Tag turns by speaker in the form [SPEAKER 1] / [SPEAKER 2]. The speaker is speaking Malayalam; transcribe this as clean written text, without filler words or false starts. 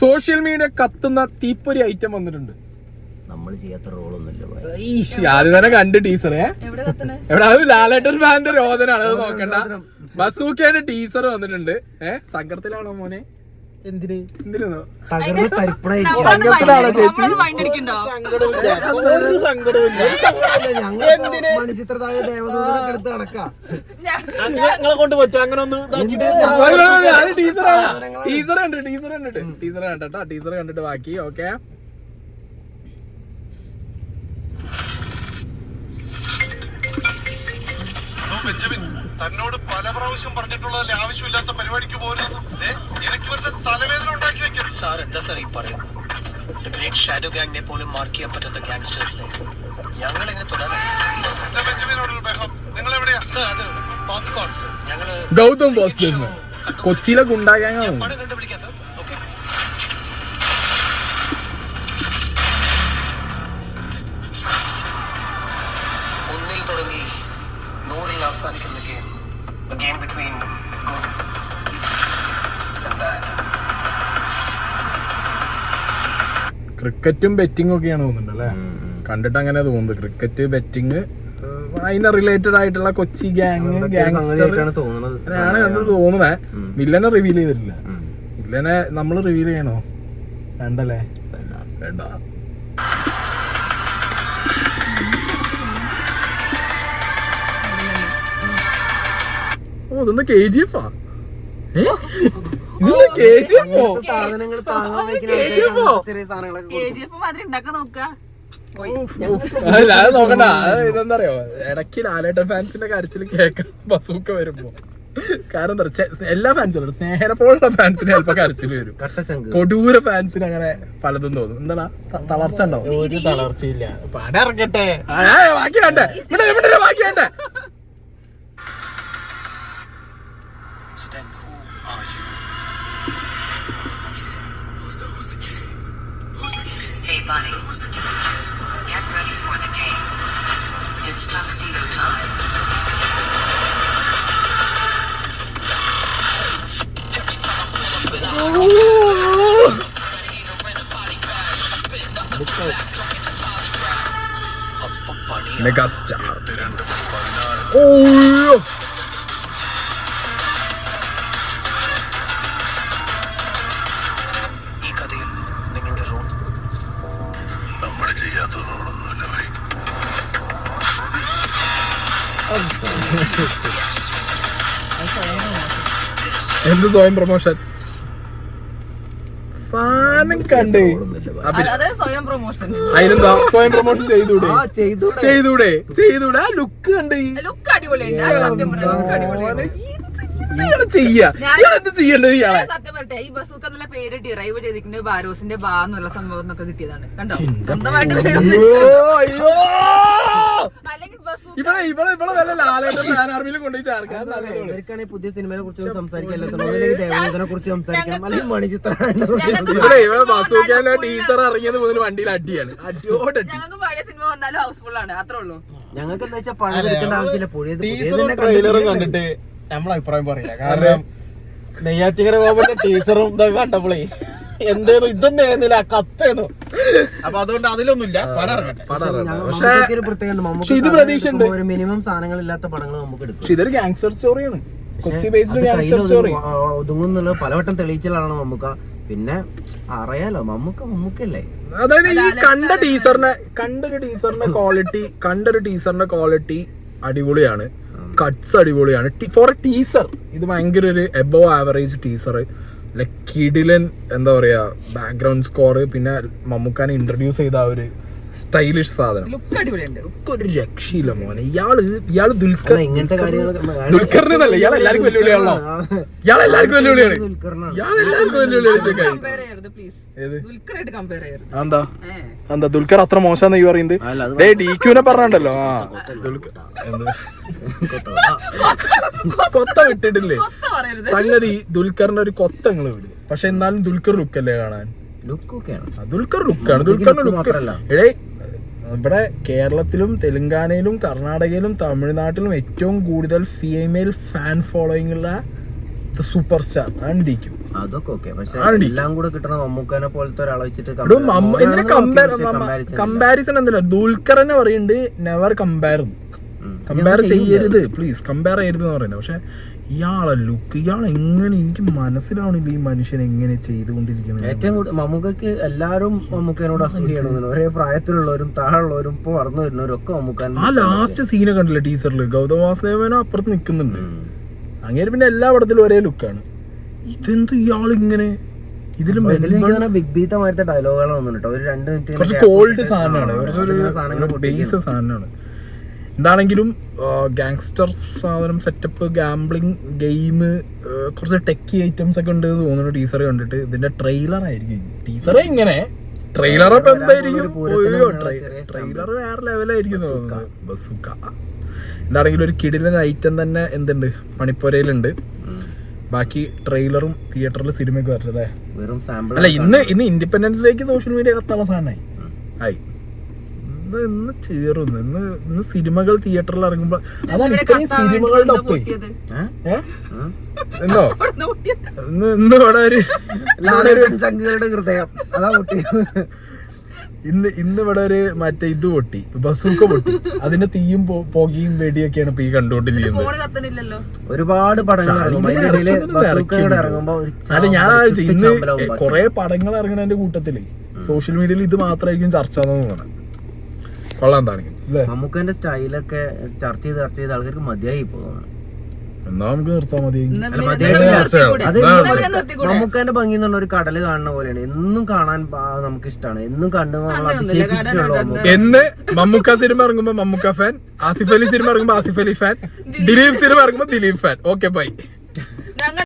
[SPEAKER 1] സോഷ്യൽ മീഡിയ കത്തുന്ന തീപ്പൊരി ഐറ്റം വന്നിട്ടുണ്ട്.
[SPEAKER 2] നമ്മൾ ചെയ്യാത്ത റോളൊന്നുമില്ല.
[SPEAKER 1] ആദ്യം തന്നെ കണ്ട് ടീച്ചറെ എവിടെ അത് ലാലേട്ടൻ ഫാന്റെ രോദനാണ്. അത് നോക്കണ്ട. ബസൂക്കയുടെ ടീച്ചർ വന്നിട്ടുണ്ട്. സങ്കടത്തിലാണോ മോനെ? എന്തിനോ
[SPEAKER 2] മണിച്ചിത്രതാഴെ ദേവദൂതനൊക്കെ എടുത്ത് നടക്കാം.
[SPEAKER 1] ഞങ്ങളെ കൊണ്ട് പറ്റും അങ്ങനെ ഒന്ന്. ടീച്ചർ കണ്ടിട്ട് ബാക്കി. ഓക്കെ,
[SPEAKER 3] തന്നോട് പല പ്രാവശ്യം പറഞ്ഞിട്ടുള്ളതല്ലേ ആവശ്യമില്ലാത്ത പരിപാടിക്ക് പോലും എനിക്ക് വെറുതെ തലവേദന ഉണ്ടാക്കി വെക്കും.
[SPEAKER 4] സാർ എന്താ സാർ ഈ പറയുന്നത്? ദ ഗ്രേറ്റ് ഷാഡോ ഗാങ്ങിനെ പോലും മാർക്ക് ചെയ്യാൻ പറ്റാത്ത ഗാങ്സ്റ്റേഴ്സിനെ ഞങ്ങൾ എങ്ങനെ തുടരാൻ?
[SPEAKER 3] എന്താ ബെഞ്ചമിനോടൊരു ബഹളം? നിങ്ങൾ എവിടെയാ
[SPEAKER 4] സാർ? അത് പോപ്കോൺ സാർ. ഞങ്ങള്
[SPEAKER 1] ഗൗതം ബോസ് കൊച്ചിയിലെ ഗുണ്ടാഗാങ്ങാണ്.
[SPEAKER 4] പണം കണ്ടുപിടിക്കാം സാർ. ഓക്കെ, ഒന്നിൽ തുടങ്ങി 100-ൽ അവസാനിക്കുന്ന game. A game between good and bad.
[SPEAKER 1] ക്രിക്കറ്റും ബെറ്റിംഗ് ഒക്കെയാണ് തോന്നുന്നുണ്ട് അല്ലേ? കണ്ടിട്ട് അങ്ങനെ തോന്നുന്നത്. ക്രിക്കറ്റ്, ബെറ്റിംഗ്, അതിന് റിലേറ്റഡ് ആയിട്ടുള്ള കൊച്ചി ഗ്യാങ്, ഗ്യാങ്സ്റ്റർ ആണ് തോന്നുന്നത്. വില്ലനെ റിവീൽ ചെയ്തിട്ടില്ല. വില്ലനെ നമ്മൾ റിവീൽ ചെയ്യണോ? വേണ്ടല്ലേ? വേണ്ട. ഓ, ഇതൊന്ന് KGF ആ?
[SPEAKER 2] സാധനങ്ങൾ താങ്ങാൻ ചെറിയ സാധനങ്ങളൊക്കെ
[SPEAKER 1] അത് നോക്കണ്ട. ഇതെന്താ അറിയോ, ഇടയ്ക്ക് ലാലേട്ടൻ ഫാൻസിന്റെ കരച്ചിൽ കേൾക്കാൻ ബസൂക്ക വരുമ്പോ. കാരണം എന്താ എല്ലാ ഫാൻസും സ്നേഹനപ്പോഴുള്ള ഫാൻസിന് ചിലപ്പോ കരച്ചിൽ വരും. കൊടൂര ഫാൻസിന് അങ്ങനെ പലതും തോന്നും. എന്താ തളർച്ച ഉണ്ടോ?
[SPEAKER 2] ഒരു തളർച്ചയില്ല.
[SPEAKER 1] പടം ഇറങ്ങട്ടെ. ബാക്കി വേണ്ടേ? ബാക്കി വേണ്ടേ?
[SPEAKER 5] Hey buddy, get ready for the game. It's tuxedo time.
[SPEAKER 1] Megastar.
[SPEAKER 4] ഈ കഥയിൽ നിങ്ങളുടെ റോൾ
[SPEAKER 3] നമ്മൾ ചെയ്യാത്ത റോളൊന്നുമില്ല ഭായി.
[SPEAKER 1] എന്ത് സ്വയം പ്രൊമോഷൻ സാധനം കണ്ട് അതിനെന്താ സ്വയം പ്രൊമോഷൻ ചെയ്തൂടെ ആ ലുക്ക് കണ്ട് എന്ത് ചെയ്യണ്ടത് ഇയാളെ?
[SPEAKER 6] സത്യം പറട്ടെ, ഈ ബസൂക്ക എന്നുള്ള പേര് ഡിറൈവ് ചെയ്തിരിക്കുന്നത് ബാരോസിന്റെ ബാ എന്നുള്ള സംഭവം എന്നൊക്കെ കിട്ടിയതാണ്. കണ്ടോ? സ്വന്തമായിട്ട്
[SPEAKER 2] പുതിയ സിനിമയെ കുറിച്ച് സംസാരിക്കാൻ, ദേവദൂതനെ കുറിച്ച് സംസാരിക്കണം, അല്ലെങ്കിൽ മണിച്ചിത്രനെ
[SPEAKER 1] ബസൂക്കന്റെ ടീച്ചർ ഇറങ്ങിയത് മുതൽ വണ്ടിയിൽ അടിയാണ്.
[SPEAKER 6] ഞങ്ങൾക്ക് പഴയ സിനിമ വന്നാലും ഹൗസ്ഫുൾ ആണ്, അത്രേ ഉള്ളൂ.
[SPEAKER 2] ഞങ്ങൾക്ക് എന്താ വെച്ചാൽ പഴയ എടുക്കേണ്ട ആവശ്യമില്ല.
[SPEAKER 1] ട്രെയിലറും കണ്ടിട്ട് നമ്മളെ അഭിപ്രായം പറയില്ല. കാരണം നെയ്യാറ്റിക്കര ബോബന്റെ ടീച്ചറും ഇതൊക്കെ കണ്ടപ്പോളേ എന്തേന്നു ഇതൊന്നും ആയിരുന്നില്ല, കത്തേന്നു. അപ്പൊ അതുകൊണ്ട് അതിലൊന്നുമില്ല. പക്ഷെ ഇത് പ്രതീക്ഷ ഉണ്ട്.
[SPEAKER 2] മിനിമം സാധനങ്ങൾ ഇല്ലാത്ത പടങ്ങൾ നമുക്ക് എടുക്കും.
[SPEAKER 1] പക്ഷെ ഇതൊരു ഗാങ്സ്റ്റർ സ്റ്റോറിയാണ്. കൊച്ചി ബേസ്ഡ് ഗാങ്സ്റ്റർ സ്റ്റോറി
[SPEAKER 2] ഒതുങ്ങുന്നുള്ള പലവട്ടം തെളിയിച്ചാലാണ് മമ്മൂക്ക. പിന്നെ അറിയാലോ, മമ്മൂക്കല്ലേ.
[SPEAKER 1] അതായത് ഈ കണ്ടൊരു ടീച്ചറിന്റെ ക്വാളിറ്റി അടിപൊളിയാണ്. കട്ട്സ് അടിപൊളിയാണ്. ഫോർ എ ടീസർ ഇത് ഭയങ്കര ഒരു എബോവ് ആവറേജ് ടീസർ. ലൈക് കിഡിലൻ എന്താ പറയാ ബാക്ക്ഗ്രൗണ്ട് സ്കോർ, പിന്നെ മമ്മൂക്കാനെ ഇൻട്രൊഡ്യൂസ് ചെയ്ത ആ ഒരു സ്റ്റൈലിഷ് സാധനം. ഒരു രക്ഷയില്ല മോനെ. ഇയാള്
[SPEAKER 2] ഇങ്ങനത്തെ
[SPEAKER 1] ദുൽഖറിനല്ല, ഇയാൾ എല്ലാവർക്കും വെല്ലുവിളിയാണല്ലോ. ഇയാളെല്ലാവർക്കും വെല്ലുവിളിയാണ്. എന്താ ദുൽഖർ അത്ര മോശം ഈ പറയുന്നത്? DQനെ പറഞ്ഞല്ലോ. കൊത്ത വിട്ടിട്ടില്ലേ സംഗതി? ദുൽഖറിന്റെ ഒരു കൊത്ത നിങ്ങള് വിടും. പക്ഷെ എന്നാലും ദുൽഖർ ലുക്കല്ലേ കാണാൻ? ദുൽഖർ ലുക്കാണ്. ദുൽഖറിന്റെ ലുക്ക് ഇവിടെ കേരളത്തിലും തെലുങ്കാനയിലും കർണാടകയിലും തമിഴ്നാട്ടിലും ഏറ്റവും കൂടുതൽ ഫീമെയിൽ ഫാൻ ഫോളോയിങ് ഉള്ള സൂപ്പർ സ്റ്റാർ ആണ് DQ.
[SPEAKER 2] അതൊക്കെ ഓക്കെ, പക്ഷെ
[SPEAKER 1] ആണെടി.
[SPEAKER 2] എല്ലാം കൂടെ കിട്ടണ മമ്മൂക്കനെ പോലത്തെ ഒരാളെ വെച്ചിട്ട്
[SPEAKER 1] ഇതിന്റെ കമ്പാരിസൺ എന്തിനാ? ദുൽഖർ തന്നെ പറയുന്നുണ്ട് നെവർ കമ്പയർ ചെയ്യരുത്, പ്ലീസ് കമ്പയർ ചെയ്യരുത് എന്ന് പറയുന്നത്. പക്ഷെ ഇയാളെ ലുക്ക്, ഇയാൾ എങ്ങനെ, എനിക്ക് മനസ്സിലാവണില്ല ഈ മനുഷ്യൻ എങ്ങനെ ചെയ്തുകൊണ്ടിരിക്കുന്നത്.
[SPEAKER 2] ഏറ്റവും കൂടുതൽ മമ്മൂക്കക്ക് എല്ലാരും മമ്മൂക്കനോട് അസൂയ ചെയ്യണമെന്ന്, ഒരേ പ്രായത്തിലുള്ളവരും താഴെയുള്ളവരും ഇപ്പൊ വളർന്നു വരുന്നവരും ഒക്കെ മമ്മൂക്കൻ.
[SPEAKER 1] ആ ലാസ്റ്റ് സീനെ കണ്ടില്ല ടീച്ചറിൽ, ഗൗതം വാസുദേവനോ അപ്പുറത്ത് നിൽക്കുന്നുണ്ട്. അങ്ങനെ പിന്നെ എല്ലാ പടത്തിലും ഒരേ ലുക്കാണ്. ഇതെന്ത് ഇയാളിങ്ങനെ ഇതിലും
[SPEAKER 2] ബിഗ് ബീത്തെ മാറ്റത്തെ ഡയലോഗുകൾ വന്നിട്ടോ, ഒരു 2 മിനിറ്റ്
[SPEAKER 1] കുറച്ച് കോൾഡ് സാധനമാണ്, കുറച്ചൊരു ബേസ് സാധനമാണ്. എന്താണെങ്കിലും ഗാങ്സ്റ്റർ സാധനം, സെറ്റപ്പ്, ഗാംബ്ലിങ്, ഗെയിം, കുറച്ച് ടെക്കി ഐറ്റംസ് ഒക്കെ ഉണ്ട് എന്ന് തോന്നുന്നു ടീച്ചർ കണ്ടിട്ട്. ഇതിന്റെ ട്രെയിലർ ആയിരിക്കും ടീച്ചർ ഇങ്ങനെ, ട്രെയിലർ അപ്പൊ എന്തായിരിക്കും, ട്രെയിലർ വേറെ ലെവലായിരിക്കും തോന്നുന്നത്. ബസുക്ക എന്താണെങ്കിലും ഒരു കിടിലൻ ഐറ്റം തന്നെ എന്തുണ്ട് മണിപ്പുരയിലുണ്ട്. ബാക്കി ട്രെയിലറും തിയേറ്ററിൽ സിനിമയൊക്കെ വരട്ടെ.
[SPEAKER 2] വെറും സാമ്പിൾ
[SPEAKER 1] അല്ല, ഇന്ന് ഇൻഡിപെൻഡൻസ് ഡേക്ക് സോഷ്യൽ മീഡിയ കത്തുള്ള സാധനമായി ആയി. ഇന്ന് ചേറുന്നു, ഇന്ന് സിനിമകൾ തിയേറ്ററിൽ ഇറങ്ങുമ്പോൾ അതാണ് ഇത്രയും സിനിമകളുടെ ഒപ്പം എന്നോ ഇന്ന് ഇവിടെ ഒരു
[SPEAKER 2] സംഘങ്ങളുടെ ഹൃദയം അതാ പൊട്ടിയത്.
[SPEAKER 1] ഇന്ന് ഇവിടെ ഒരു മറ്റേ ഇത് പൊട്ടി, ബസൂക്ക പൊട്ടി. അതിന്റെ തീയും പുകയും വെടിയൊക്കെയാണ് ഇപ്പൊ ഈ കണ്ടുകൊണ്ടിരിക്കുന്നത്.
[SPEAKER 2] ഒരുപാട് പടങ്ങൾ ഇറങ്ങുമ്പോ
[SPEAKER 1] അല്ല, ഞാൻ ആലോചിച്ചു ഇന്ന് കൊറേ പടങ്ങൾ ഇറങ്ങണതിന്റെ കൂട്ടത്തില് സോഷ്യൽ മീഡിയയിൽ ഇത് മാത്രമായിരിക്കും ചർച്ച തോന്നുന്നത്. കൊള്ളാൻ താണെങ്കിൽ
[SPEAKER 2] മമ്മൂക്കന്റെ സ്റ്റൈലൊക്കെ ചർച്ച ചെയ്ത് ആൾക്കാർക്ക് മതിയായി പോകുന്നു.
[SPEAKER 1] എന്നാ നമുക്ക് നിർത്താൻ മതി.
[SPEAKER 2] മമ്മൂക്കന്റെ ഭംഗി എന്നുള്ള ഒരു കടല് കാണുന്ന പോലെയാണ്, എന്നും കാണാൻ നമുക്ക് ഇഷ്ടമാണ്, എന്നും കണ്ടു നമ്മൾ അതിശയിപ്പിച്ചിട്ടുള്ളൂ.
[SPEAKER 1] എന്ന് മമ്മൂക്ക സിനിമ ഇറങ്ങുമ്പോ മമ്മൂക്ക ഫാൻ, ആസിഫ് അലി സിനിമ ഇറങ്ങുമ്പോ ആസിഫ് അലി ഫാൻ, ദിലീപ് സിനിമ ഇറങ്ങുമ്പോ ദിലീപ് ഫാൻ. Okay bye.